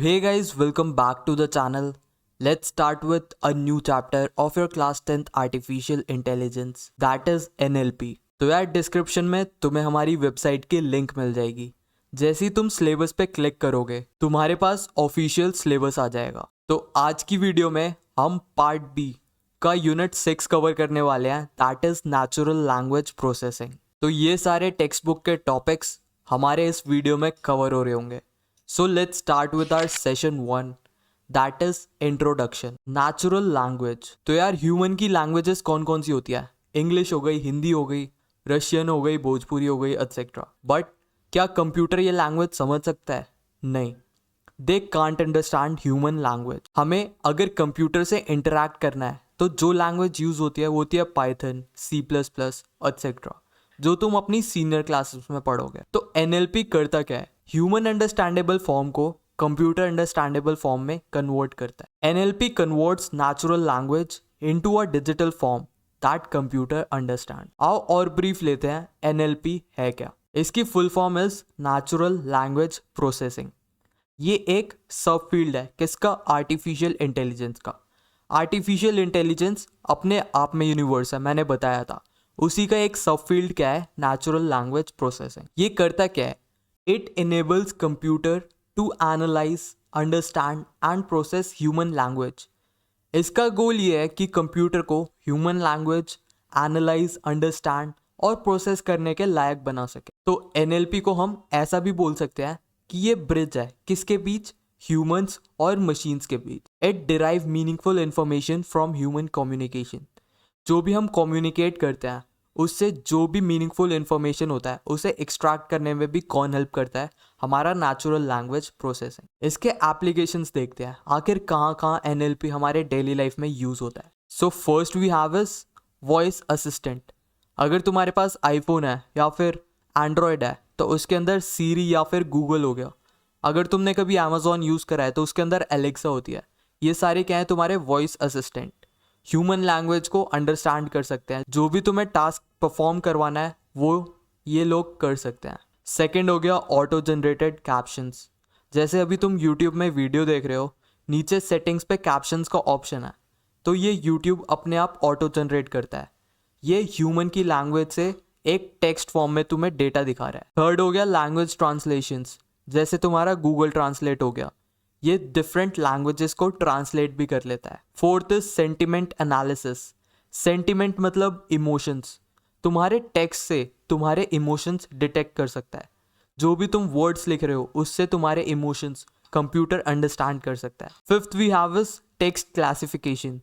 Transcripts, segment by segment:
hey guys, welcome back to the channel. Let's start with a new chapter of your class 10th Artificial Intelligence, that is NLP. तो यार description में तुम्हें हमारी website की link मिल जाएगी। जैसे ही तुम सिलेबस पे क्लिक करोगे तुम्हारे पास ऑफिशियल सिलेबस आ जाएगा। तो आज की वीडियो में हम पार्ट बी का यूनिट 6 कवर करने वाले हैं, that is natural language processing. तो ये सारे टेक्स्ट बुक के टॉपिक्स हमारे इस वीडियो में कवर हो रहे होंगे। So let's start with our session 1, that is introduction. Natural language. तो यार ह्यूमन की लैंग्वेजेस कौन कौन सी होती है? इंग्लिश हो गई, हिंदी हो गई, रशियन हो गई, भोजपुरी हो गई, एटसेट्रा। बट क्या कंप्यूटर ये लैंग्वेज समझ सकता है? नहीं, they can't understand human language. हमें अगर कंप्यूटर से इंटरैक्ट करना है तो जो लैंग्वेज यूज होती है वो होती है पाइथन, C++, एटसेट्रा, जो तुम अपनी सीनियर क्लासेस में पढ़ोगे। तो NLP करता क्या है? ह्यूमन अंडरस्टैंडेबल फॉर्म को कंप्यूटर अंडरस्टैंडेबल फॉर्म में कन्वर्ट करता है। NLP converts natural language into a digital form that computer understand. आओ और ब्रीफ लेते हैं, NLP है क्या? इसकी full form is natural language processing. ये एक सब फील्ड है किसका? आर्टिफिशियल इंटेलिजेंस का। आर्टिफिशियल इंटेलिजेंस अपने आप में यूनिवर्स है, मैंने बताया था। उसी का एक सब फील्ड क्या है? Natural language processing. ये करता क्या है? It enables computer to analyze, understand and process human language. इसका गोल ये है कि कंप्यूटर को ह्यूमन लैंग्वेज एनालाइज, अंडरस्टैंड और प्रोसेस करने के लायक बना सके। तो NLP को हम ऐसा भी बोल सकते हैं कि ये ब्रिज है किसके बीच? ह्यूमंस और मशीन्स के बीच। It derive meaningful information from human communication. जो भी हम कम्युनिकेट करते हैं उससे जो भी मीनिंगफुल इन्फॉर्मेशन होता है उसे एक्सट्रैक्ट करने में भी कौन हेल्प करता है? हमारा नेचुरल लैंग्वेज प्रोसेसिंग। इसके एप्लीकेशंस देखते हैं आखिर कहाँ कहाँ NLP हमारे डेली लाइफ में यूज होता है। So first we have is voice assistant. अगर तुम्हारे पास आईफोन है या फिर एंड्रॉयड है तो उसके अंदर सीरी या फिर गूगल हो गया। अगर तुमने कभी अमेजोन यूज करा है तो उसके अंदर एलेक्सा होती है। ये सारे क्या है? तुम्हारे वॉइस असिस्टेंट। ह्यूमन लैंग्वेज को अंडरस्टैंड कर सकते हैं। जो भी तुम्हें टास्क परफॉर्म करवाना है वो ये लोग कर सकते हैं। सेकंड हो गया ऑटो जनरेटेड कैप्शंस। जैसे अभी तुम यूट्यूब में वीडियो देख रहे हो, नीचे सेटिंग्स पे कैप्शंस का ऑप्शन है, तो ये यूट्यूब अपने आप ऑटो जनरेट करता है। ये ह्यूमन की लैंग्वेज से एक टेक्स्ट फॉर्म में तुम्हें डेटा दिखा रहा है। थर्ड हो गया लैंग्वेज ट्रांसलेशंस। जैसे तुम्हारा गूगल ट्रांसलेट हो गया, ये डिफरेंट लैंग्वेजेस को ट्रांसलेट भी कर लेता है। Fourth is sentiment analysis. Sentiment मतलब इमोशंस। तुम्हारे टेक्स्ट से तुम्हारे इमोशंस डिटेक्ट कर सकता है। जो भी तुम वर्ड्स लिख रहे हो उससे तुम्हारे इमोशंस कंप्यूटर अंडरस्टैंड कर सकता है। Fifth we have is text classification.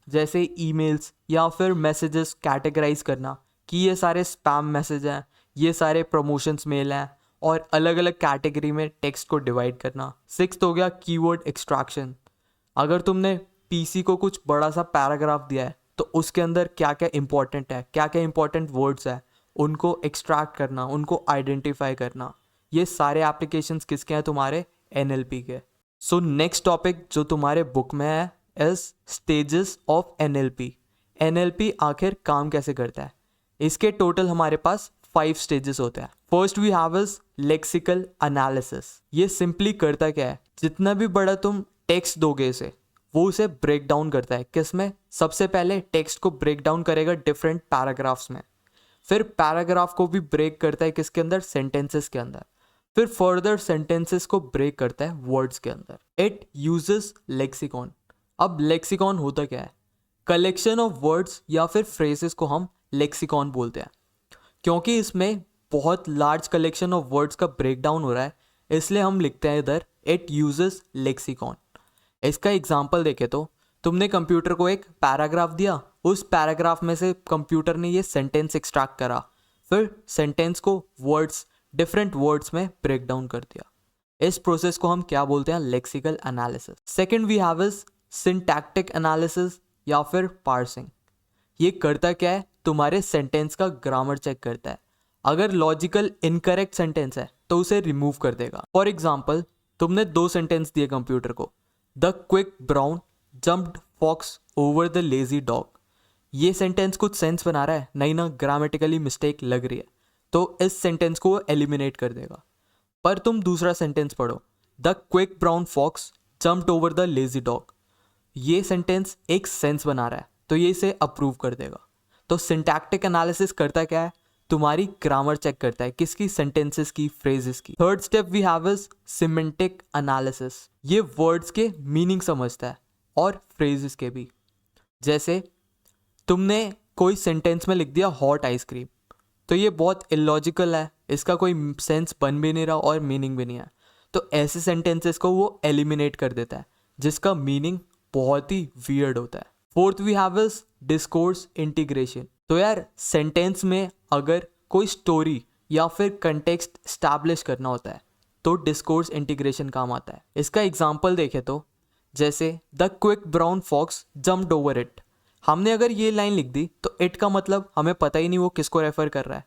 जैसे ईमेल्स या फिर मैसेजेस कैटेगराइज करना कि ये सारे स्पैम मैसेज हैं, ये सारे प्रमोशंस मेल हैं, और अलग अलग कैटेगरी में टेक्स्ट को डिवाइड करना। सिक्स्थ हो गया कीवर्ड एक्सट्रैक्शन। अगर तुमने PC को कुछ बड़ा सा पैराग्राफ दिया है तो उसके अंदर क्या क्या इंपॉर्टेंट है, क्या क्या इंपॉर्टेंट वर्ड्स है, उनको एक्सट्रैक्ट करना, उनको आइडेंटिफाई करना। ये सारे एप्लीकेशंस किसके हैं? तुम्हारे NLP के। सो नेक्स्ट टॉपिक जो तुम्हारे बुक में है is stages of NLP। NLP आखिर काम कैसे करता है? इसके टोटल हमारे पास 5 स्टेजेस होते हैं। First we have is lexical analysis. ये सिंपली करता क्या है? जितना भी बड़ा तुम टेक्स्ट दोगे इसे, वो उसे ब्रेक डाउन करता है। किसमें? सबसे पहले टेक्स्ट को ब्रेक डाउन करेगा डिफरेंट पैराग्राफ्स में, फिर पैराग्राफ को भी ब्रेक करता है किसके अंदर? सेंटेंसेस के अंदर, फिर फर्दर सेंटेंसेस को ब्रेक करता है वर्ड्स के अंदर। It uses lexicon. अब लेक्सिकॉन होता क्या है? कलेक्शन ऑफ वर्ड्स या फिर फ्रेजेस को हम लेक्सिकॉन बोलते हैं। क्योंकि इसमें बहुत लार्ज कलेक्शन ऑफ वर्ड्स का ब्रेक डाउन हो रहा है, इसलिए हम लिखते हैं इधर इट यूजेस लेक्सिकॉन। इसका एग्जांपल देखे तो तुमने कंप्यूटर को एक पैराग्राफ दिया, उस पैराग्राफ में से कंप्यूटर ने ये सेंटेंस एक्सट्रैक्ट करा, फिर सेंटेंस को वर्ड्स, डिफरेंट वर्ड्स में ब्रेक डाउन कर दिया। इस प्रोसेस को हम क्या बोलते हैं? Lexical analysis. Second we have is syntactic analysis या फिर पार्सिंग। ये करता क्या है? तुम्हारे सेंटेंस का ग्रामर चेक करता है। अगर लॉजिकल इनकरेक्ट सेंटेंस है तो उसे रिमूव कर देगा। फॉर एग्जाम्पल, तुमने 2 सेंटेंस दिए कंप्यूटर को, the quick brown jumped fox over the lazy dog. ये सेंटेंस कुछ सेंस बना रहा है? नहीं ना, ग्रामेटिकली मिस्टेक लग रही है, तो इस सेंटेंस को एलिमिनेट कर देगा। पर तुम दूसरा सेंटेंस पढ़ो, the quick brown fox jumped over the lazy dog, ये सेंटेंस एक सेंस बना रहा है तो ये इसे अप्रूव कर देगा। तो सिंटैक्टिक एनालिसिस करता क्या है, तुम्हारी ग्रामर चेक करता है, किसकी, सेंटेंसेस की, फ्रेजेस की। Third step we have is semantic analysis, ये वर्ड्स के मीनिंग समझता है और फ्रेजेस के भी। जैसे तुमने कोई सेंटेंस में लिख दिया हॉट आइसक्रीम, तो ये बहुत इलॉजिकल है, इसका कोई सेंस बन भी नहीं रहा और मीनिंग भी नहीं है, तो ऐसे सेंटेंसेस को वो एलिमिनेट कर देता है जिसका मीनिंग बहुत ही वियर्ड होता है। Fourth we have is discourse integration, तो यार सेंटेंस में अगर कोई स्टोरी या फिर कंटेक्स्ट स्टैब्लिश करना होता है तो डिस्कोर्स इंटीग्रेशन काम आता है। इसका एग्जांपल देखें तो जैसे the quick brown fox jumped over it, हमने अगर ये लाइन लिख दी तो इट का मतलब हमें पता ही नहीं वो किसको रेफर कर रहा है,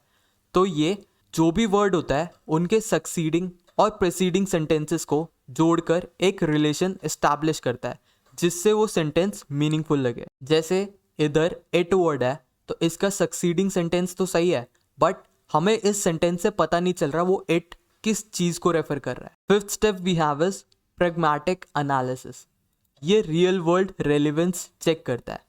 तो ये जो भी वर्ड होता है उनके सक्सीडिंग और प्रेसीडिंग सेंटेंसेस को जोड़कर एक रिलेशन एस्टैब्लिश करता है जिससे वो सेंटेंस मीनिंगफुल लगे। जैसे इधर इट वर्ड है तो इसका सक्सीडिंग सेंटेंस तो सही है, बट हमें इस सेंटेंस से पता नहीं चल रहा वो इट किस चीज को रेफर कर रहा है। Fifth step we have is pragmatic analysis, ये रियल वर्ल्ड रेलेवेंस चेक करता है।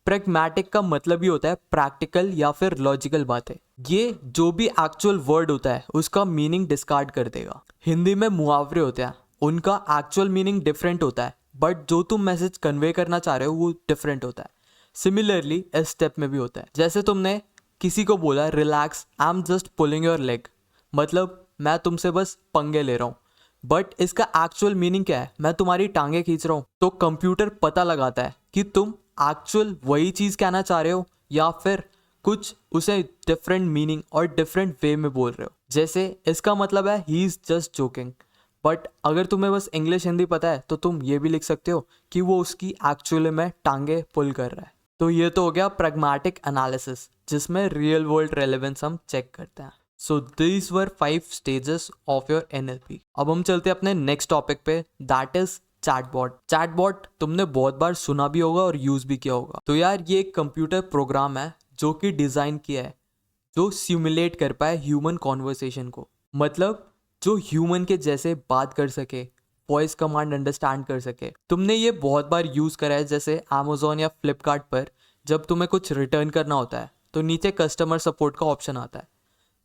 प्रैग्मैटिक का मतलब ही होता है प्रैक्टिकल या फिर लॉजिकल बातें, ये जो भी एक्चुअल वर्ड होता है उसका मीनिंग डिस्कार्ड कर देगा। हिंदी में मुहावरे होते हैं, उनका एक्चुअल मीनिंग डिफरेंट होता है बट जो तुम मैसेज कन्वे करना चाह रहे हो वो डिफरेंट होता है। सिमिलरली इस स्टेप में भी होता है, जैसे तुमने किसी को बोला relax I am just pulling your leg, मतलब मैं तुमसे बस पंगे ले रहा हूँ, बट इसका एक्चुअल मीनिंग क्या है, मैं तुम्हारी टांगे खींच रहा हूँ। तो कंप्यूटर पता लगाता है कि तुम एक्चुअल वही चीज कहना चाह रहे हो या फिर कुछ उसे डिफरेंट मीनिंग और डिफरेंट वे में बोल रहे हो। जैसे इसका मतलब है he is just joking, but अगर तुम्हें बस इंग्लिश हिंदी पता है तो तुम ये भी लिख सकते हो कि वो उसकी एक्चुअली में टांगे पुल कर रहा है। तो ये तो हो गया प्रैग्मैटिक एनालिसिस जिसमें रियल वर्ल्ड रेलेवेंस हम चेक करते हैं। So these were 5 stages of your NLP। अब हम चलते हैं अपने नेक्स्ट टॉपिक पे, दैट इज चैटबॉट। चैटबॉट तुमने बहुत बार सुना भी होगा और यूज भी किया होगा। तो यार ये एक कंप्यूटर प्रोग्राम है जो कि डिजाइन किया है जो सिमुलेट कर पाए ह्यूमन कॉन्वर्सेशन को, मतलब जो ह्यूमन के जैसे बात कर सके, वॉइस कमांड अंडरस्टैंड कर सके। तुमने ये बहुत बार यूज करा है, जैसे Amazon या फ्लिपकार्ट पर जब तुम्हें कुछ रिटर्न करना होता है तो नीचे कस्टमर सपोर्ट का ऑप्शन आता है।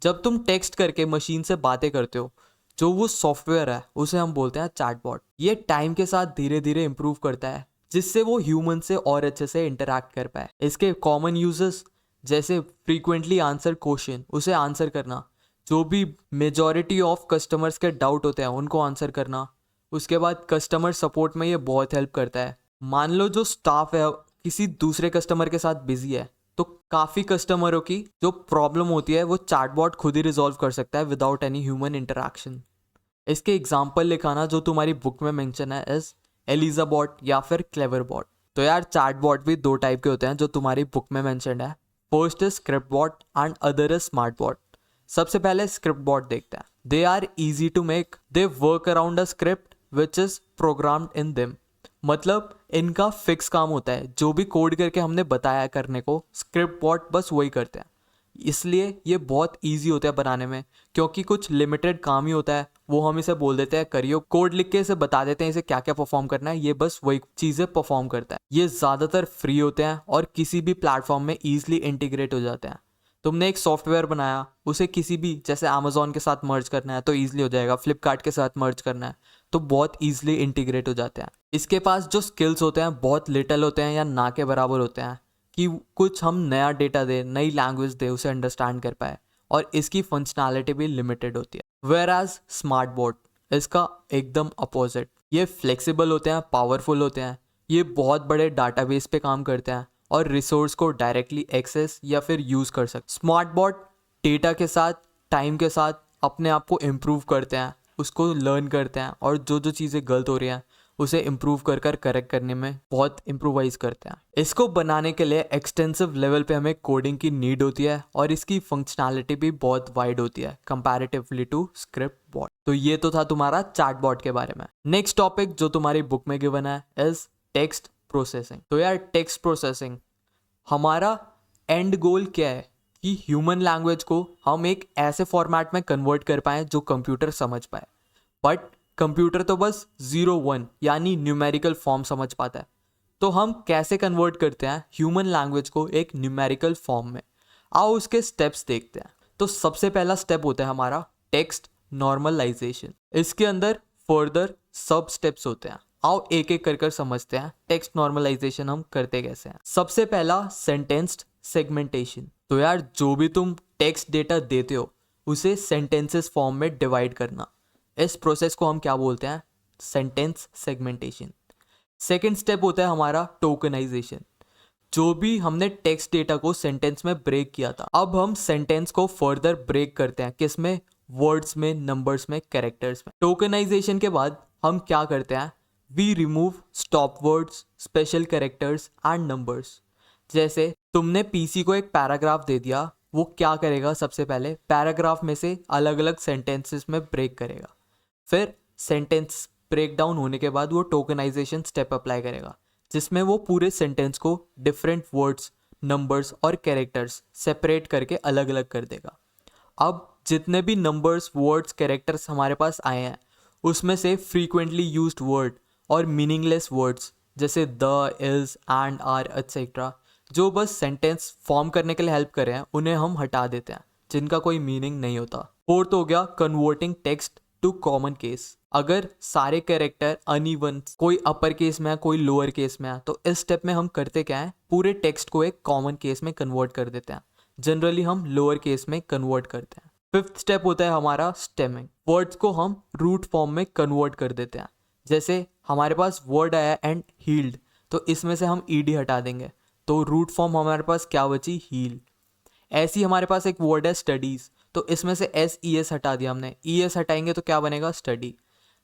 जब तुम टेक्स्ट करके मशीन से बातें करते हो, जो वो सॉफ्टवेयर है उसे हम बोलते हैं चैटबॉट। ये टाइम के साथ धीरे धीरे इंप्रूव करता है जिससे वो ह्यूमन से और अच्छे से इंटरैक्ट कर पाए। इसके कॉमन यूजेस जैसे फ्रीक्वेंटली आंसर क्वेश्चन, उसे आंसर करना, जो भी मेजॉरिटी ऑफ कस्टमर्स के डाउट होते हैं उनको आंसर करना। उसके बाद कस्टमर सपोर्ट में ये बहुत हेल्प करता है। मान लो जो स्टाफ है किसी दूसरे कस्टमर के साथ बिजी है तो काफ़ी कस्टमरों की जो प्रॉब्लम होती है वो चैटबॉट खुद ही रिजॉल्व कर सकता है विदाउट एनी ह्यूमन इंटरैक्शन। इसके एग्जाम्पल लिखाना जो तुम्हारी बुक में मेंशन है इज एलिजा बॉट या फिर क्लेवर बॉट। तो यार चैटबॉट भी 2 टाइप के होते हैं जो तुम्हारी बुक में मेंशन है। First is script bot and other is smart bot. सबसे पहले स्क्रिप्ट बॉट देखते हैं। They are easy to make, they work around a script which is programmed in them, मतलब इनका फिक्स काम होता है, जो भी कोड करके हमने बताया करने को स्क्रिप्ट बॉट बस वही करते हैं। इसलिए ये बहुत इजी होता है बनाने में, क्योंकि कुछ लिमिटेड काम ही होता है, वो हम इसे बोल देते हैं करियो, कोड लिख के इसे बता देते हैं इसे क्या क्या परफॉर्म करना है, ये बस वही चीज़ें परफॉर्म करता है। ये ज़्यादातर फ्री होते हैं और किसी भी प्लेटफॉर्म में ईजिली इंटीग्रेट हो जाते हैं। तुमने एक सॉफ्टवेयर बनाया, उसे किसी भी जैसे Amazon के साथ मर्ज करना है तो ईजिली हो जाएगा, फ्लिपकार्ट के साथ मर्ज करना है तो बहुत ईजिली इंटीग्रेट हो जाते हैं। इसके पास जो स्किल्स होते हैं बहुत लिटिल होते हैं या ना के बराबर होते हैं कि कुछ हम नया डेटा दे, नई लैंग्वेज दे, उसे अंडरस्टैंड कर पाए, और इसकी फंक्शनैलिटी भी लिमिटेड होती है। वेयर एज स्मार्ट बोर्ड इसका एकदम अपोजिट, ये फ्लेक्सिबल होते हैं, पावरफुल होते हैं, ये बहुत बड़े डाटाबेस पे काम करते हैं और रिसोर्स को डायरेक्टली एक्सेस या फिर यूज़ कर सकते। स्मार्ट बोर्ड डेटा के साथ, टाइम के साथ अपने आप को इम्प्रूव करते हैं, उसको लर्न करते हैं और जो जो चीज़ें गलत हो रही हैं उसे इम्प्रूव कर कर करेक्ट करने में बहुत इम्प्रोवाइज करते हैं। इसको बनाने के लिए एक्सटेंसिव लेवल पे हमें कोडिंग की नीड होती है और इसकी फंक्शनैलिटी भी बहुत वाइड होती है कंपैरेटिवली टू स्क्रिप्ट बॉट। तो ये तो था तुम्हारा चैटबॉट के बारे में। नेक्स्ट टॉपिक जो तुम्हारी बुक में गिवन है इज टेक्स्ट प्रोसेसिंग। तो यार टेक्स्ट प्रोसेसिंग हमारा एंड गोल क्या है कि ह्यूमन लैंग्वेज को हम एक ऐसे फॉर्मेट में कन्वर्ट कर पाएँ जो कंप्यूटर समझ पाए, बट कंप्यूटर तो बस 0 1 यानी न्यूमेरिकल फॉर्म समझ पाता है। तो हम कैसे कन्वर्ट करते हैं ह्यूमन लैंग्वेज को एक न्यूमेरिकल फॉर्म में, आओ उसके स्टेप्स देखते हैं। तो सबसे पहला स्टेप होता है हमारा टेक्स्ट नॉर्मलाइजेशन। इसके अंदर फर्दर सब स्टेप्स होते हैं, आओ एक एक कर समझते हैं टेक्स्ट नॉर्मलाइजेशन हम करते कैसे हैं। सबसे पहला सेंटेंस्ड सेगमेंटेशन। तो यार जो भी तुम टेक्स्ट डेटा देते हो उसे सेंटेंसेस फॉर्म में डिवाइड करना, इस प्रोसेस को हम क्या बोलते हैं, सेंटेंस सेगमेंटेशन। सेकेंड स्टेप होता है हमारा टोकनाइजेशन। जो भी हमने टेक्स्ट डेटा को सेंटेंस में ब्रेक किया था, अब हम सेंटेंस को फर्दर ब्रेक करते हैं, किसमें, वर्ड्स में, नंबर्स में, कैरेक्टर्स में। टोकनाइजेशन के बाद हम क्या करते हैं, we remove stop words, special characters and numbers. जैसे तुमने पीसी को एक पैराग्राफ दे दिया, वो क्या करेगा, सबसे पहले पैराग्राफ में से अलग अलग सेंटेंसेस में ब्रेक करेगा, फिर सेंटेंस ब्रेक डाउन होने के बाद वो टोकनाइजेशन स्टेप अप्लाई करेगा, जिसमें वो पूरे सेंटेंस को डिफरेंट वर्ड्स, नंबर्स और कैरेक्टर्स सेपरेट करके अलग अलग कर देगा। अब जितने भी नंबर्स, वर्ड्स, कैरेक्टर्स हमारे पास आए हैं, उसमें से फ्रीक्वेंटली यूज्ड वर्ड और मीनिंगलेस वर्ड्स जैसे the, is, and, are etcetera, जो बस सेंटेंस फॉर्म करने के लिए हेल्प कर रहे हैं, उन्हें हम हटा देते हैं, जिनका कोई मीनिंग नहीं होता। फोर्थ हो गया converting text to common case. अगर सारे कैरेक्टर अनइवन, कोई अपर केस में है, कोई लोअर केस में है, तो इस स्टेप में हम करते क्या है, पूरे टेक्स्ट को एक कॉमन केस में कन्वर्ट कर देते हैं। जनरली हम लोअर केस में कन्वर्ट करते हैं। फिफ्थ स्टेप होता है हमारा स्टेमिंग। वर्ड्स को हम रूट फॉर्म में कन्वर्ट कर देते हैं। जैसे हमारे पास वर्ड आया एंड हील्ड, तो इसमें से हम ईडी हटा देंगे, तो रूट फॉर्म हमारे पास क्या बची, हील। ऐसी हमारे पास एक वर्ड है स्टडीज, तो इसमें से SES हटा दिया हमने, ES हटाएंगे तो क्या बनेगा, स्टडी।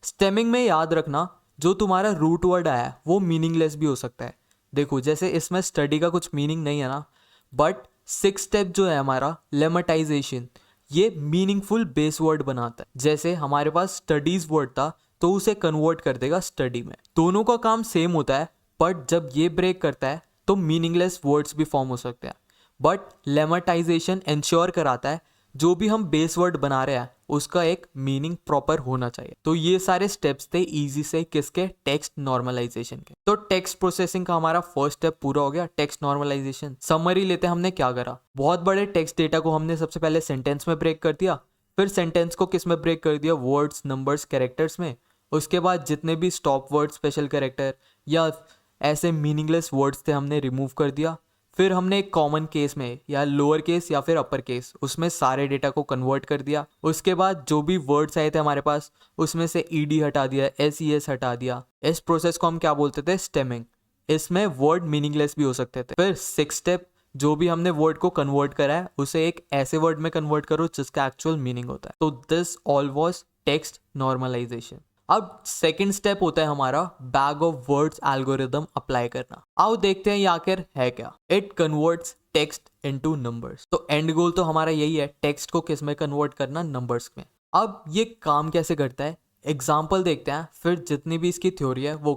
स्टेमिंग में याद रखना, जो तुम्हारा रूट वर्ड आया है वो मीनिंगलेस भी हो सकता है। देखो जैसे इसमें स्टडी का कुछ मीनिंग नहीं है ना, बट सिक्स स्टेप जो है हमारा लेमेटाइजेशन, ये मीनिंगफुल बेस वर्ड बनाता है। जैसे हमारे पास स्टडीज वर्ड था, तो उसे कन्वर्ट कर देगा स्टडी में। दोनों का काम सेम होता है, बट जब ये ब्रेक करता है तो मीनिंगलेस वर्ड्स भी फॉर्म हो सकते हैं। बट लेमेटाइजेशन इंश्योर कराता है जो भी हम बेस वर्ड बना रहे हैं उसका एक मीनिंग प्रॉपर होना चाहिए। तो ये सारे स्टेप्स थे इजी से किसके, टेक्स्ट नॉर्मलाइजेशन के। तो टेक्स्ट प्रोसेसिंग का हमारा फर्स्ट स्टेप पूरा हो गया, टेक्स्ट नॉर्मलाइजेशन। समरी लेते हैं हमने क्या करा, बहुत बड़े टेक्स्ट डेटा को हमने सबसे पहले सेंटेंस में ब्रेक कर दिया, फिर सेंटेंस को किस में ब्रेक कर दिया, वर्ड्स, नंबर्स, कैरेक्टर्स में। उसके बाद जितने भी स्टॉप वर्ड, स्पेशल कैरेक्टर या ऐसे मीनिंगलेस वर्ड्स थे हमने रिमूव कर दिया। फिर हमने एक कॉमन केस में या लोअर केस या फिर अपर केस, उसमें सारे डेटा को कन्वर्ट कर दिया। उसके बाद जो भी वर्ड्स आए थे हमारे पास, उसमें से ED हटा दिया, SES हटा दिया। इस प्रोसेस को हम क्या बोलते थे, स्टेमिंग। इसमें वर्ड मीनिंगलेस भी हो सकते थे। फिर सिक्स स्टेप, जो भी हमने वर्ड को कन्वर्ट करा है उसे एक ऐसे वर्ड में कन्वर्ट करो जिसका एक्चुअल मीनिंग होता है। तो this all was text normalisation. अब सेकंड स्टेप होता है हमारा bag of words algorithm apply करना। आओ देखते हैं ये आखिर है क्या। It converts text into numbers. तो एंड गोल तो हमारा यही है, टेक्स्ट को किस में कन्वर्ट करना, नंबर्स में। अब ये काम कैसे करता है, एग्जाम्पल देखते हैं, फिर जितनी भी इसकी थ्योरी है वो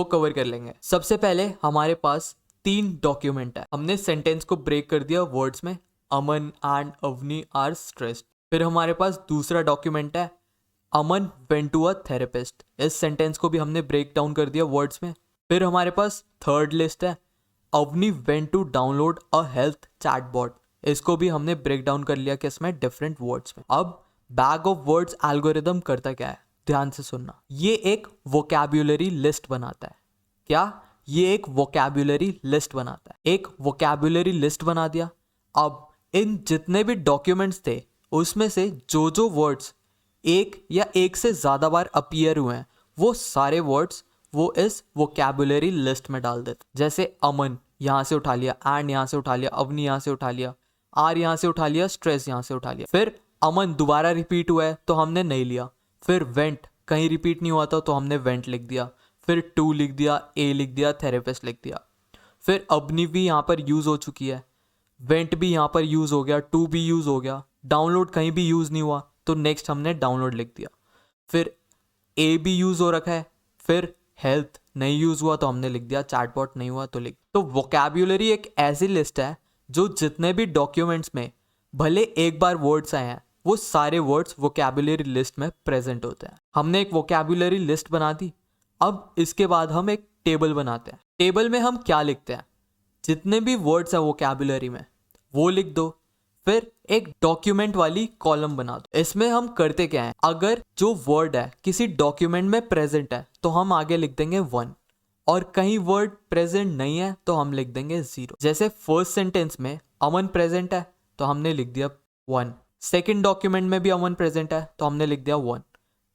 कवर कर लेंगे। सबसे पहले हमारे पास 3 डॉक्यूमेंट है। हमने सेंटेंस को ब्रेक कर दिया वर्ड्स में, अमन एंड अवनी आर स्ट्रेस्ड। फिर हमारे पास दूसरा डॉक्यूमेंट है, अमन वेंट टू अ थेरेपिस्ट। इस सेंटेंस को भी हमने ब्रेक डाउन कर दिया वर्ड्स में। फिर हमारे पास थर्ड लिस्ट है, Avni went to download a health chatbot. इसको भी हमने ब्रेक डाउन कर लिया किसमें, डिफरेंट वर्ड्स में। अब बैग ऑफ वर्ड्स एल्गोरिदम करता क्या है, ध्यान से सुनना। ये एक वोकैब्युलरी लिस्ट बनाता है। क्या, ये एक वोकैब्युलरी लिस्ट बनाता है। एक वोकैब्युलरी लिस्ट बना दिया। अब इन जितने भी डॉक्यूमेंट्स थे उसमें से जो जो वर्ड्स एक या एक से ज़्यादा बार अपीयर हुए हैं, वो सारे वर्ड्स वो इस वोकैब्युलरी लिस्ट में डाल देते। जैसे अमन यहाँ से उठा लिया, एंड यहाँ से उठा लिया, अवनी यहाँ से उठा लिया, आर यहाँ से उठा लिया, स्ट्रेस यहाँ से उठा लिया। फिर अमन दोबारा रिपीट हुआ है तो हमने नहीं लिया। फिर वेंट कहीं रिपीट नहीं हुआ था तो हमने वेंट लिख दिया। फिर टू लिख दिया, ए लिख दिया, थेरेपिस्ट लिख दिया। फिर अवनी भी यहाँ पर यूज़ हो चुकी है, वेंट भी यहाँ पर यूज़ हो गया, टू भी यूज़ हो गया, डाउनलोड कहीं भी यूज़ नहीं हुआ तो नेक्स्ट हमने डाउनलोड लिख दिया। फिर ए भी यूज़ हो रखा है, फिर हेल्थ नहीं यूज़ हुआ तो हमने लिख दिया, चैटबॉट नहीं हुआ तो लिख। तो वोकैब्युलरी एक ऐसी लिस्ट है जो जितने भी डॉक्यूमेंट्स में भले एक बार वर्ड्स आए हैं वो सारे वर्ड्स वोकैबुलरी लिस्ट में प्रेजेंट होते हैं। हमने एक वोकैबुलरी लिस्ट बना दी। अब इसके बाद हम एक टेबल बनाते हैं। टेबल में हम क्या लिखते हैं? जितने भी वर्ड्स हैं वोकैबुलरी में वो लिख दो। फिर एक डॉक्यूमेंट वाली कॉलम बना दो। इसमें हम करते क्या है, अगर जो वर्ड है किसी डॉक्यूमेंट में प्रेजेंट है तो हम आगे लिख देंगे 1, और कहीं वर्ड प्रेजेंट नहीं है तो हम लिख देंगे 0। जैसे फर्स्ट सेंटेंस में अमन प्रेजेंट है तो हमने लिख दिया 1। सेकंड डॉक्यूमेंट में भी अमन प्रेजेंट है तो हमने लिख दिया 1।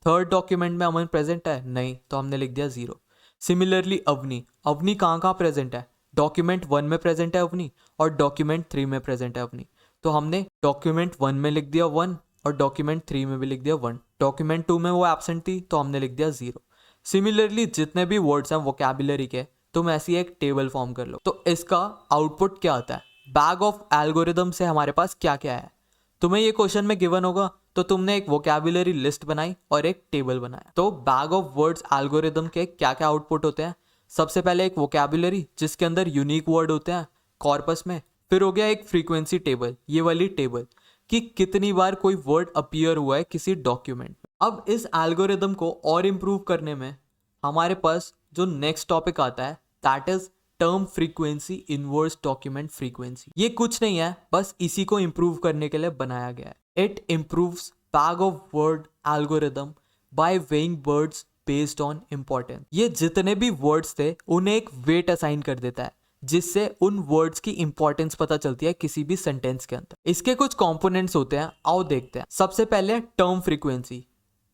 थर्ड डॉक्यूमेंट में अमन प्रेजेंट है नहीं तो हमने लिख दिया 0। सिमिलरली अवनी, अवनी कहाँ कहाँ प्रेजेंट है? डॉक्यूमेंट 1 में प्रेजेंट है अवनी, और डॉक्यूमेंट 3 में प्रेजेंट है अवनी, तो हमने डॉक्यूमेंट 1 में लिख दिया 1 और डॉक्यूमेंट 3 में भी लिख दिया 1। डॉक्यूमेंट 2 में वो एब्सेंट थी तो हमने लिख दिया 0। सिमिलरली जितने भी वर्ड्स हैं वोकैबुलरी के, तुम ऐसी एक टेबल फॉर्म कर लो। तो इसका आउटपुट क्या आता है? बैग ऑफ एल्गोरिदम से हमारे पास क्या क्या है? तुम्हें ये क्वेश्चन में गिवन होगा तो तुमने एक वोकैबुलरी लिस्ट बनाई और एक टेबल बनाया। तो बैग ऑफ वर्ड्स एल्गोरिदम के क्या क्या आउटपुट होते हैं? सबसे पहले एक वोकैबुलरी जिसके अंदर यूनिक वर्ड होते हैं कॉर्पस में। फिर हो गया एक फ्रीक्वेंसी टेबल, ये वाली टेबल कि कितनी बार कोई वर्ड अपीयर हुआ है किसी डॉक्यूमेंट में। अब इस एल्गोरिदम को और इम्प्रूव करने में हमारे पास जो नेक्स्ट टॉपिक आता है that is term frequency inverse document frequency. ये कुछ नहीं है, बस इसी को इम्प्रूव करने के लिए बनाया गया है। It improves bag of word algorithm by weighing words based on importance. ये जितने भी वर्ड्स थे उन्हें एक वेट असाइन कर देता है जिससे उन वर्ड्स की इंपॉर्टेंस पता चलती है किसी भी सेंटेंस के अंदर। इसके कुछ कंपोनेंट्स होते हैं, आओ देखते हैं। सबसे पहले टर्म फ्रीक्वेंसी।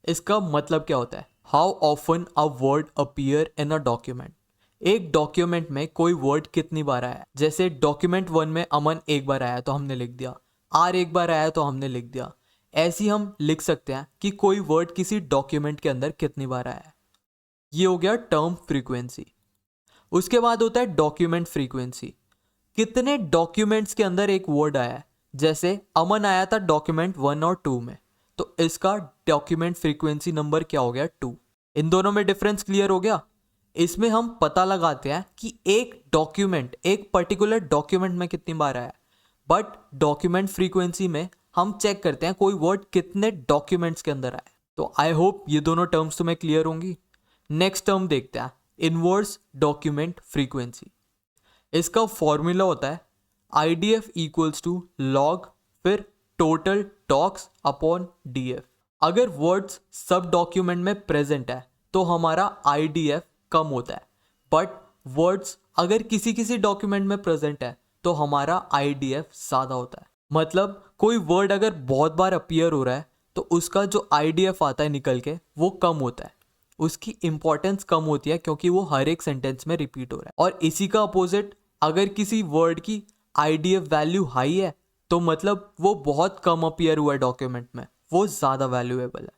इसका मतलब क्या होता है? How often a word appear in a document. एक डॉक्यूमेंट में कोई वर्ड कितनी बार आया है। जैसे डॉक्यूमेंट 1 में अमन एक बार आया तो हमने लिख दिया, आर एक बार आया तो हमने लिख दिया। ऐसे ही हम लिख सकते हैं कि कोई वर्ड किसी डॉक्यूमेंट के अंदर कितनी बार आया है। ये हो गया टर्म फ्रीक्वेंसी। उसके बाद होता है डॉक्यूमेंट फ्रीक्वेंसी। कितने डॉक्यूमेंट्स के अंदर एक वर्ड आया है। जैसे अमन आया था डॉक्यूमेंट 1 और 2 में, तो इसका डॉक्यूमेंट फ्रीक्वेंसी नंबर क्या हो गया? 2। इन दोनों में डिफरेंस क्लियर हो गया। इसमें हम पता लगाते हैं कि एक डॉक्यूमेंट, एक पर्टिकुलर डॉक्यूमेंट में कितनी बार आया है, बट डॉक्यूमेंट फ्रीक्वेंसी में हम चेक करते हैं कोई वर्ड कितने डॉक्यूमेंट्स के अंदर आया है। तो आई होप ये दोनों टर्म्स तुम्हें क्लियर होंगी। नेक्स्ट टर्म देखते हैं, इनवर्स डॉक्यूमेंट फ्रीक्वेंसी। इसका फॉर्मूला होता है IDF इक्वल्स टू लॉग फिर टोटल टॉक्स अपॉन DF। अगर वर्ड्स सब डॉक्यूमेंट में प्रेजेंट है तो हमारा IDF कम होता है, बट वर्ड्स अगर किसी किसी डॉक्यूमेंट में प्रेजेंट है तो हमारा IDF ज़्यादा होता है। मतलब कोई वर्ड अगर बहुत बार अपीयर हो रहा है तो उसका जो IDF आता है निकल के वो कम होता है, उसकी इंपॉर्टेंस कम होती है क्योंकि वो हर एक सेंटेंस में रिपीट हो रहा है। और इसी का अपोजिट, अगर किसी वर्ड की IDF वैल्यू हाई है तो मतलब वो बहुत कम अपीयर हुआ है डॉक्यूमेंट में, वो ज़्यादा वैल्यूएबल है।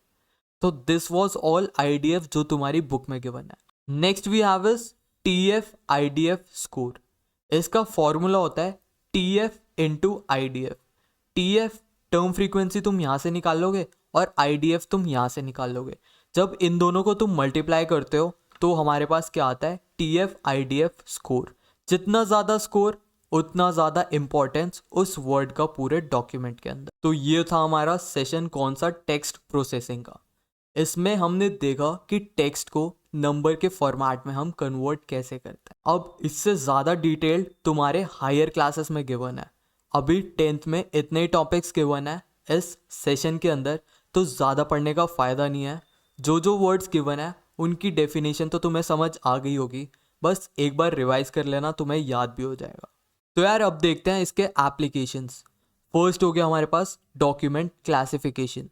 तो दिस वॉज ऑल IDF जो तुम्हारी बुक में गिवन है। Next we have is TF IDF score. इसका फॉर्मूला होता है TF into IDF। TF term frequency तुम यहाँ से निकाल लोगे और IDF तुम यहाँ से निकाल लोगे। जब इन दोनों को तुम मल्टीप्लाई करते हो तो हमारे पास क्या आता है? TF IDF score. जितना ज़्यादा स्कोर उतना ज़्यादा इंपॉर्टेंस उस वर्ड का पूरे डॉक्यूमेंट के अंदर। तो ये था हमारा सेशन कौन सा? टेक्स्ट प्रोसेसिंग का। इसमें हमने देखा कि टेक्स्ट को नंबर के फॉर्मेट में हम कन्वर्ट कैसे करते हैं। अब इससे ज़्यादा डिटेल्ड तुम्हारे हायर क्लासेस में गिवन है। अभी 10th में इतने ही टॉपिक्स गिवन है इस सेशन के अंदर, तो ज़्यादा पढ़ने का फ़ायदा नहीं है। जो जो वर्ड्स गिवन है उनकी डेफिनेशन तो तुम्हें समझ आ गई होगी, बस एक बार रिवाइज कर लेना, तुम्हें याद भी हो जाएगा। तो यार अब देखते हैं इसके एप्लीकेशंस। फर्स्ट हो गया हमारे पास डॉक्यूमेंट क्लासिफिकेशन।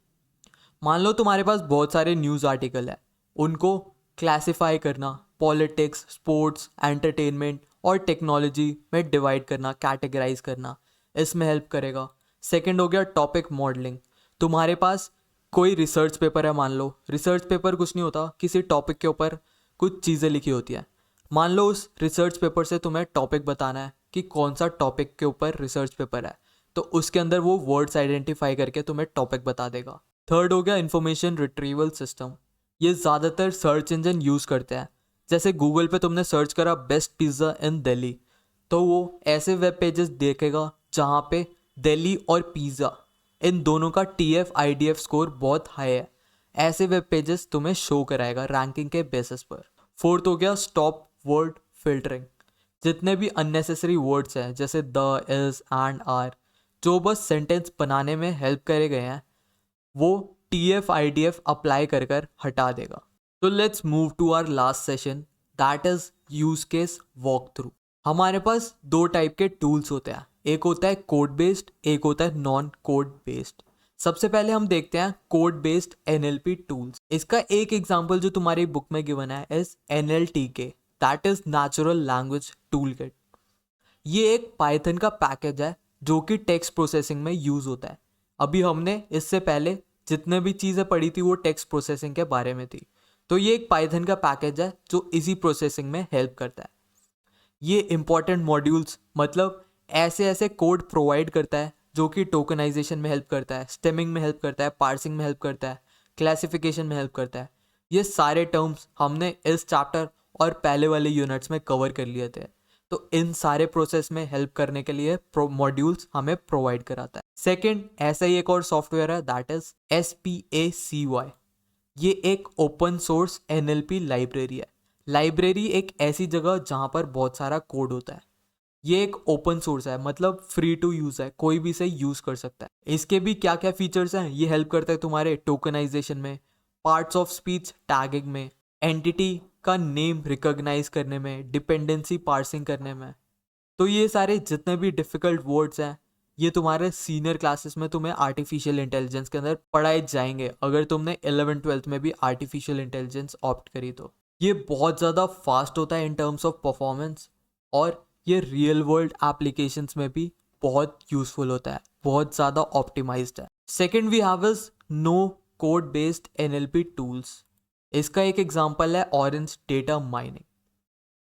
मान लो तुम्हारे पास बहुत सारे न्यूज़ आर्टिकल है, उनको क्लासिफाई करना, पॉलिटिक्स, स्पोर्ट्स, एंटरटेनमेंट और टेक्नोलॉजी में डिवाइड करना, कैटेगराइज करना, इसमें हेल्प करेगा। सेकंड हो गया टॉपिक मॉडलिंग। तुम्हारे पास कोई रिसर्च पेपर है, मान लो रिसर्च पेपर कुछ नहीं होता, किसी टॉपिक के ऊपर कुछ चीज़ें लिखी होती है। मान लो उस रिसर्च पेपर से तुम्हें टॉपिक बताना है कि कौन सा टॉपिक के ऊपर रिसर्च पेपर है, तो उसके अंदर वो वर्ड्स आइडेंटिफाई करके तुम्हें टॉपिक बता देगा। थर्ड हो गया इंफॉर्मेशन रिट्रीवल सिस्टम। ये ज़्यादातर सर्च इंजन यूज़ करते हैं। जैसे गूगल पे तुमने सर्च करा बेस्ट पिज़्ज़ा इन दिल्ली, तो वो ऐसे वेब पेजेस देखेगा जहाँ पे दिल्ली और पिज़्ज़ा इन दोनों का TF IDF स्कोर बहुत हाई है। ऐसे वेब पेजेस तुम्हें शो कराएगा रैंकिंग के बेसिस पर। फोर्थ हो गया स्टॉप वर्ड फिल्टरिंग। जितने भी अननेसेसरी वर्ड्स हैं जैसे द, इज, एंड, आर, जो बस सेंटेंस बनाने में हेल्प करे गए हैं, वो TF IDF अप्लाई कर कर हटा देगा। तो let's move to our last session, that is use case walk through. हमारे पास दो टाइप के टूल्स होते हैं, एक होता है कोड बेस्ड, एक होता है नॉन कोड बेस्ड। सबसे पहले हम देखते हैं कोड बेस्ड NLP टूल्स। इसका एक एग्जांपल जो तुम्हारी बुक में गिवन है is NLTK, that is natural language tool kit. ये एक पाइथन का पैकेज है जो कि टेक्स्ट प्रोसेसिंग में यूज होता है। अभी हमने इससे पहले जितने भी चीज़ें पढ़ी थी वो टेक्स्ट प्रोसेसिंग के बारे में थी। तो ये एक पाइथन का पैकेज है जो इसी प्रोसेसिंग में हेल्प करता है। ये इंपॉर्टेंट मॉड्यूल्स मतलब ऐसे ऐसे कोड प्रोवाइड करता है जो कि टोकनाइजेशन में हेल्प करता है, स्टेमिंग में हेल्प करता है, पार्सिंग में हेल्प करता है, क्लासिफिकेशन में हेल्प करता है। ये सारे टर्म्स हमने इस चैप्टर और पहले वाले यूनिट्स में कवर कर लिए थे। तो इन सारे प्रोसेस में हेल्प करने के लिए मॉड्यूल्स हमें प्रोवाइड कराता है। सेकंड, ऐसा ही एक और सॉफ्टवेयर है दैट इज SPACY। ये एक ओपन सोर्स NLP लाइब्रेरी है। लाइब्रेरी एक ऐसी जगह जहाँ पर बहुत सारा कोड होता है। ये एक ओपन सोर्स है मतलब फ्री टू यूज है, कोई भी इसे यूज कर सकता है। इसके भी क्या क्या फीचर्स हैं, ये हेल्प करता है तुम्हारे टोकनाइजेशन में, पार्ट्स ऑफ स्पीच टैगिंग में, एंटिटी का नेम रिकॉग्नाइज करने में, डिपेंडेंसी पार्सिंग करने में। तो ये सारे जितने भी डिफिकल्ट वर्ड्स हैं ये तुम्हारे सीनियर क्लासेस में तुम्हें आर्टिफिशियल इंटेलिजेंस के अंदर पढ़ाए जाएंगे, अगर तुमने 11th-12th में भी आर्टिफिशियल इंटेलिजेंस ऑप्ट करी तो। ये बहुत ज़्यादा फास्ट होता है इन टर्म्स ऑफ परफॉर्मेंस, और ये रियल वर्ल्ड एप्लीकेशंस में भी बहुत यूजफुल होता है, बहुत ज़्यादा ऑप्टिमाइज्ड है। Second we have is no code based NLP tools. इसका एक एग्जांपल है ऑरेंज डेटा माइनिंग।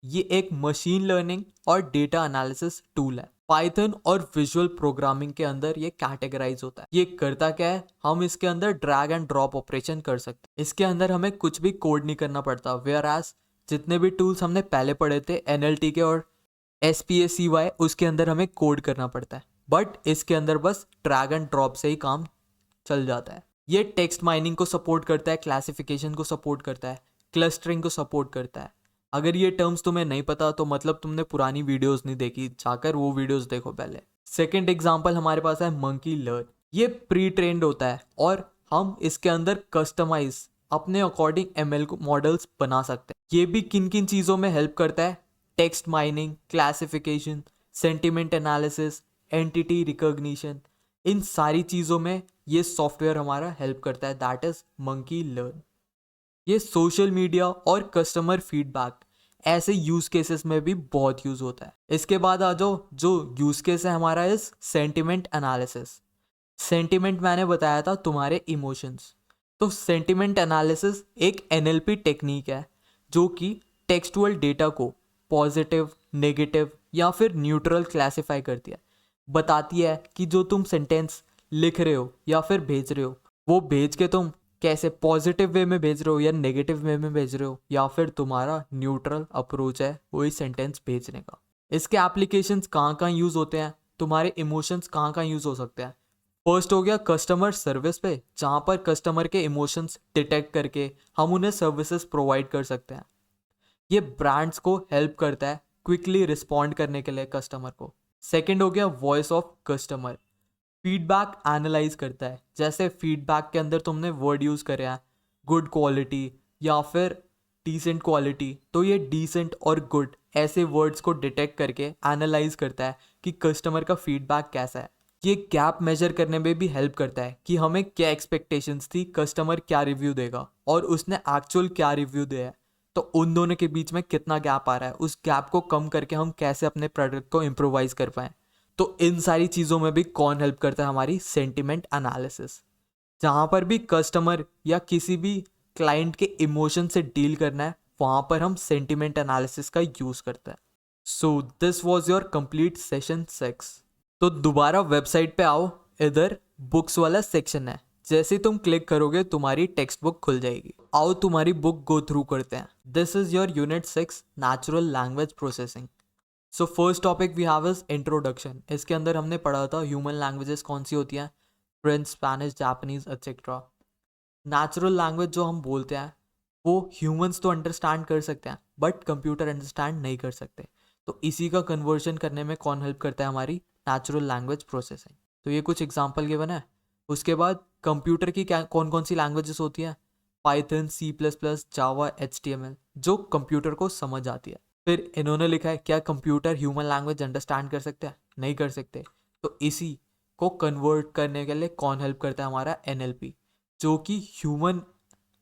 ये एक मशीन लर्निंग और डेटा एनालिसिस टूल है। पाइथन और विजुअल प्रोग्रामिंग के अंदर ये कैटेगराइज होता है। ये करता क्या है, हम इसके अंदर ड्रैग एंड ड्रॉप ऑपरेशन कर सकते हैं। इसके अंदर हमें कुछ भी कोड नहीं करना पड़ता, वेयर एज जितने भी टूल्स हमने पहले पढ़े थे NLTK और SPACY, उसके अंदर हमें कोड करना पड़ता है। बट इसके अंदर बस ड्रैग एंड ड्रॉप से ही काम चल जाता है। ये टेक्स्ट माइनिंग को सपोर्ट करता है, क्लासिफिकेशन को सपोर्ट करता है, क्लस्टरिंग को सपोर्ट करता है। अगर ये टर्म्स तुम्हें नहीं पता तो मतलब तुमने पुरानी वीडियोस नहीं देखी, जाकर वो वीडियोस देखो पहले। सेकंड एग्जांपल हमारे पास है मंकी लर्न। ये प्री ट्रेन्ड होता है और हम इसके अंदर कस्टमाइज अपने अकॉर्डिंग ML मॉडल्स बना सकते हैं। ये भी किन किन चीज़ों में हेल्प करता है, text mining, classification, sentiment analysis, entity recognition, इन सारी चीज़ों में ये सॉफ्टवेयर हमारा हेल्प करता है, दैट इज मंकी लर्न। ये सोशल मीडिया और कस्टमर फीडबैक ऐसे यूज केसेस में भी बहुत यूज होता है। इसके बाद आ जाओ, जो यूज केस है हमारा इस सेंटिमेंट एनालिसिस। सेंटिमेंट मैंने बताया था तुम्हारे इमोशंस। तो सेंटिमेंट एनालिसिस एक NLP टेक्निक है जो कि टेक्सचुअल डेटा को पॉजिटिव, नेगेटिव या फिर न्यूट्रल क्लासिफाई करती है। बताती है कि जो तुम सेंटेंस लिख रहे हो या फिर भेज रहे हो, वो भेज के तुम कैसे पॉजिटिव वे में भेज रहे हो या नेगेटिव वे में भेज रहे हो, या फिर तुम्हारा न्यूट्रल अप्रोच है वही सेंटेंस भेजने का। इसके एप्लीकेशंस कहाँ कहाँ यूज होते हैं, तुम्हारे इमोशंस कहाँ कहाँ यूज हो सकते हैं। फर्स्ट हो गया कस्टमर सर्विस पे, जहाँ पर कस्टमर के इमोशंस डिटेक्ट करके हम उन्हें सर्विसेज प्रोवाइड कर सकते हैं। ये ब्रांड्स को हेल्प करता है क्विकली रिस्पॉन्ड करने के लिए कस्टमर को। सेकेंड हो गया voice of customer. Feedback analyse करता है, जैसे फीडबैक के अंदर तुमने वर्ड यूज करे हैं गुड क्वालिटी या फिर डिसेंट क्वालिटी, तो ये डिसेंट और गुड ऐसे वर्ड्स को डिटेक्ट करके एनालाइज करता है कि कस्टमर का फीडबैक कैसा है। ये गैप मेजर करने में भी हेल्प करता है कि हमें क्या एक्सपेक्टेशंस थी, कस्टमर क्या रिव्यू देगा और उसने एक्चुअल क्या रिव्यू दिया है, तो उन दोनों के बीच में कितना गैप आ रहा है, उस गैप को कम करके हम कैसे अपने प्रोडक्ट को इम्प्रोवाइज कर पाएँ। तो इन सारी चीज़ों में भी कौन हेल्प करता है, हमारी सेंटिमेंट एनालिसिस। जहाँ पर भी कस्टमर या किसी भी क्लाइंट के इमोशन से डील करना है, वहाँ पर हम सेंटिमेंट एनालिसिस का यूज़ करते हैं। So this was your complete session 6। तो दोबारा वेबसाइट पे आओ, इधर बुक्स वाला सेक्शन है। जैसे तुम क्लिक करोगे तुम्हारी टेक्स्ट बुक खुल जाएगी। आओ तुम्हारी बुक गो थ्रू करते हैं। This is your unit 6 natural language processing. So first topic we have is introduction. इसके अंदर हमने पढ़ा था ह्यूमन लैंग्वेजेस कौन सी होती हैं, French, Spanish, Japanese etcetera. Natural language जो हम बोलते हैं वो ह्यूमंस तो अंडरस्टैंड कर सकते हैं बट कंप्यूटर अंडरस्टैंड नहीं कर सकते। तो इसी का कन्वर्जन करने में कौन हेल्प करता है? हमारी नेचुरल लैंग्वेज प्रोसेसिंग। तो ये कुछ एग्जांपल गिवन है। उसके बाद कंप्यूटर की क्या कौन कौन सी लैंग्वेजेस होती हैं? पाइथन, C++, जावा, HTML, जो कंप्यूटर को समझ आती है। फिर इन्होंने लिखा है क्या कंप्यूटर ह्यूमन लैंग्वेज अंडरस्टैंड कर सकते हैं? नहीं कर सकते। तो इसी को कन्वर्ट करने के लिए कौन हेल्प करता है? हमारा NLP, जो कि ह्यूमन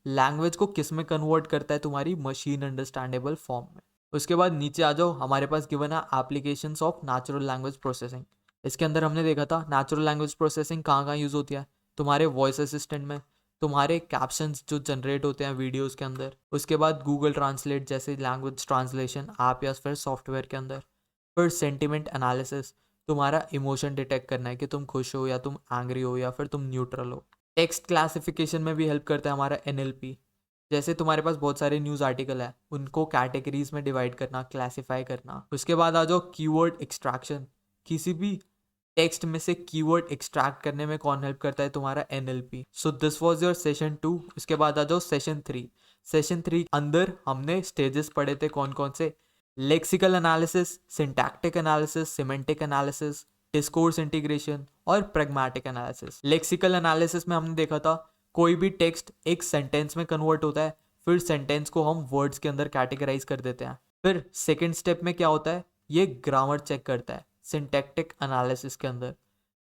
लैंग्वेज को किस में कन्वर्ट करता है? तुम्हारी मशीन अंडरस्टैंडेबल फॉर्म में। उसके बाद नीचे आ जाओ, हमारे पास गिवन है applications of natural language processing. इसके अंदर हमने देखा था नेचुरल लैंग्वेज प्रोसेसिंग कहाँ कहाँ यूज़ होती है? तुम्हारे वॉइस असिस्टेंट में, तुम्हारे कैप्शंस जो जनरेट होते हैं वीडियोस के अंदर, उसके बाद गूगल ट्रांसलेट जैसे लैंग्वेज ट्रांसलेशन ऐप या फिर सॉफ्टवेयर के अंदर। फिर सेंटिमेंट एनालिसिस, तुम्हारा इमोशन डिटेक्ट करना है कि तुम खुश हो या तुम एंग्री हो या फिर तुम न्यूट्रल हो। टेक्स्ट क्लासिफिकेशन में भी हेल्प करता है हमारा NLP। जैसे तुम्हारे पास बहुत सारे न्यूज़ आर्टिकल है, उनको कैटेगरीज में डिवाइड करना, क्लासिफाई करना। उसके बाद आ जाओ कीवर्ड एक्सट्रैक्शन, किसी भी टेक्स्ट में से कीवर्ड एक्सट्रैक्ट करने में कौन हेल्प करता है? तुम्हारा NLP। So this was your session 2। इसके बाद आ जाओ सेशन 3। सेशन 3 अंदर हमने स्टेजेस पढ़े थे कौन कौन से? Lexical analysis, syntactic analysis, semantic analysis, discourse integration और प्रैग्मेटिक एनालिसिस। लेक्सिकल एनालिसिस में हमने देखा था कोई भी टेक्स्ट एक सेंटेंस में कन्वर्ट होता है, फिर सेंटेंस को हम वर्ड्स के अंदर कैटेगराइज कर देते हैं। फिर सेकेंड स्टेप में क्या होता है? ये ग्रामर चेक करता है सिंटैक्टिक एनालिसिस के अंदर।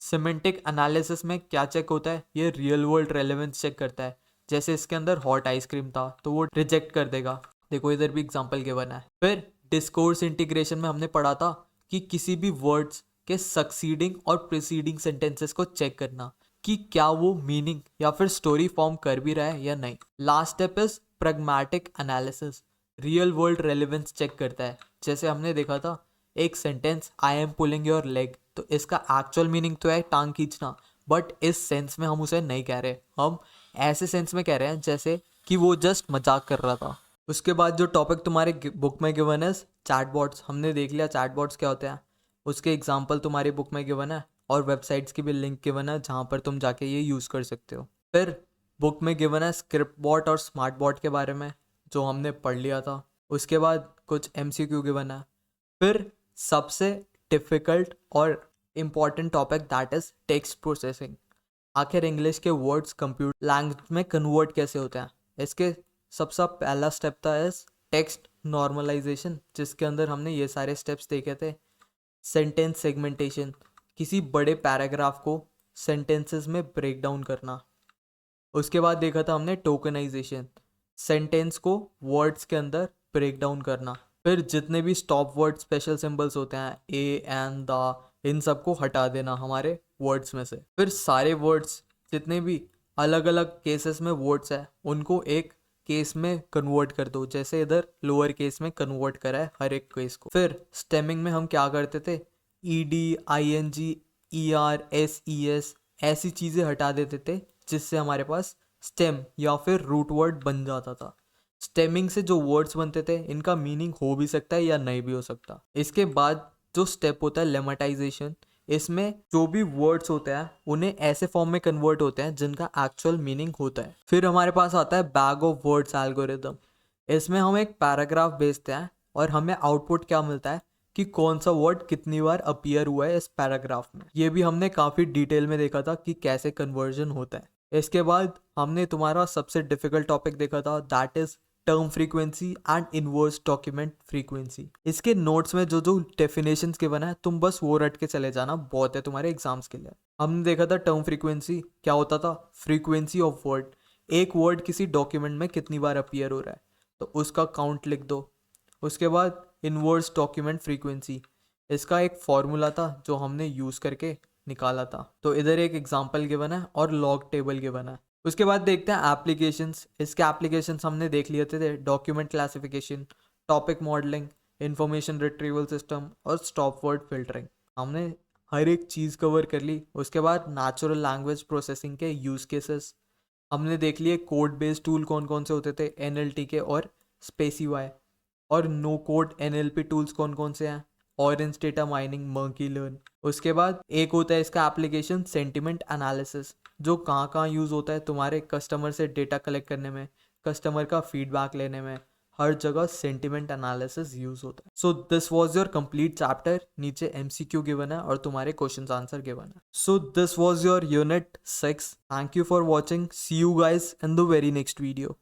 सिमेंटिक एनालिसिस में क्या चेक होता है? ये रियल वर्ल्ड रेलेवेंस चेक करता है। जैसे इसके अंदर हॉट आइसक्रीम था तो वो रिजेक्ट कर देगा। देखो इधर भी एग्जांपल गिवन है। फिर डिस्कोर्स इंटीग्रेशन में हमने पढ़ा था कि किसी भी वर्ड्स के सक्सीडिंग और प्रीसीडिंग सेंटेंसेस को चेक करना कि क्या वो मीनिंग या फिर स्टोरी फॉर्म कर भी रहा है या नहीं। Last step is pragmatic analysis, real world relevance check करता है। जैसे हमने देखा था एक sentence I am pulling your leg, तो इसका एक्चुअल मीनिंग तो है टांग खींचना, बट इस सेंस में हम उसे नहीं कह रहे, हम ऐसे सेंस में कह रहे हैं जैसे कि वो जस्ट मजाक कर रहा था। उसके बाद जो टॉपिक तुम्हारे बुक में गिवन है चैटबॉट्स, हमने देख लिया चैटबॉट्स क्या होते हैं, उसके एग्जाम्पल तुम्हारी बुक में गिवन है और वेबसाइट्स की भी लिंक गिवन है जहाँ पर तुम जाके ये यूज़ कर सकते हो। फिर बुक में गिवन है स्क्रिप्ट बॉट और स्मार्ट बॉट के बारे में जो हमने पढ़ लिया था। उसके बाद कुछ MCQ गिवन है। फिर सबसे डिफ़िकल्ट और important topic that is text processing. आखिर इंग्लिश के वर्ड्स कंप्यूटर लैंग्वेज में कन्वर्ट कैसे होते हैं? इसके सबसे पहला स्टेप था इस टेक्स्ट नॉर्मलाइजेशन, जिसके अंदर हमने ये सारे स्टेप्स देखे थे। सेंटेंस सेगमेंटेशन, किसी बड़े पैराग्राफ को सेंटेंसेस में ब्रेक डाउन करना। उसके बाद देखा था हमने टोकनाइजेशन, सेंटेंस को वर्ड्स के अंदर ब्रेक डाउन करना। फिर जितने भी स्टॉप वर्ड स्पेशल सिंबल्स होते हैं ए एंड द, इन सबको हटा देना हमारे वर्ड्स में से। फिर सारे वर्ड्स जितने भी अलग अलग केसेस में वर्ड्स है उनको एक केस में कन्वर्ट कर दो, जैसे इधर लोअर केस में कन्वर्ट करा है हर एक केस को। फिर स्टेमिंग में हम क्या करते थे? ED, ING, ER, SES ऐसी चीज़ें हटा देते थे जिससे हमारे पास स्टेम या फिर रूट वर्ड बन जाता था। स्टेमिंग से जो वर्ड्स बनते थे इनका मीनिंग हो भी सकता है या नहीं भी हो सकता। इसके बाद जो स्टेप होता है लेमेटाइजेशन, इसमें जो भी वर्ड्स होते हैं उन्हें ऐसे फॉर्म में कन्वर्ट होते हैं जिनका एक्चुअल मीनिंग होता है। फिर हमारे पास आता है बैग ऑफ वर्ड्स एल्गोरिदम। इसमें हम एक पैराग्राफ भेजते हैं और हमें आउटपुट क्या मिलता है कि कौन सा वर्ड कितनी बार अपीयर हुआ है इस पैराग्राफ में। ये भी हमने काफ़ी डिटेल में देखा था कि कैसे कन्वर्जन होता है। इसके बाद हमने तुम्हारा सबसे डिफिकल्ट टॉपिक देखा था that is term frequency and inverse document frequency. इसके नोट्स में जो जो डेफिनेशंस के बना है तुम बस वो रट के चले जाना, बहुत है तुम्हारे एग्जाम्स के लिए। हमने देखा था टर्म फ्रीक्वेंसी क्या होता था, फ्रीक्वेंसी ऑफ वर्ड, एक वर्ड किसी डॉक्यूमेंट में कितनी बार अपीयर हो रहा है तो उसका काउंट लिख दो। उसके बाद इनवर्स डॉक्यूमेंट फ्रीक्वेंसी, इसका एक फॉर्मूला था जो हमने यूज़ करके निकाला था। तो इधर एक एग्जांपल गिवन है और लॉग टेबल गिवन है। उसके बाद देखते हैं एप्लीकेशंस। इसके एप्लीकेशंस हमने देख लिए थे document classification, topic modelling, information retrieval system और स्टॉप वर्ड फिल्टरिंग। हमने हर एक चीज़ कवर कर ली। उसके बाद नेचुरल लैंग्वेज प्रोसेसिंग के यूज़ केसेस हमने देख लिए। कोड बेस्ड टूल कौन कौन से होते थे, NLTK और स्पेसिवाई। और नो कोड NLP टूल्स कौन कौन से हैं, orange data mining, murky learn. उसके बाद एक होता है इसका एप्लीकेशन सेंटिमेंट एनालिसिस, जो कहाँ कहाँ यूज़ होता है तुम्हारे कस्टमर से डेटा कलेक्ट करने में, कस्टमर का फीडबैक लेने में, हर जगह सेंटिमेंट एनालिसिस यूज होता है। So this was your complete chapter. नीचे एमसीक्यू गिवन है और तुम्हारे क्वेश्चंस आंसर गिवन है। So this was your unit 6। Thank you for watching. See you guys in the very next video.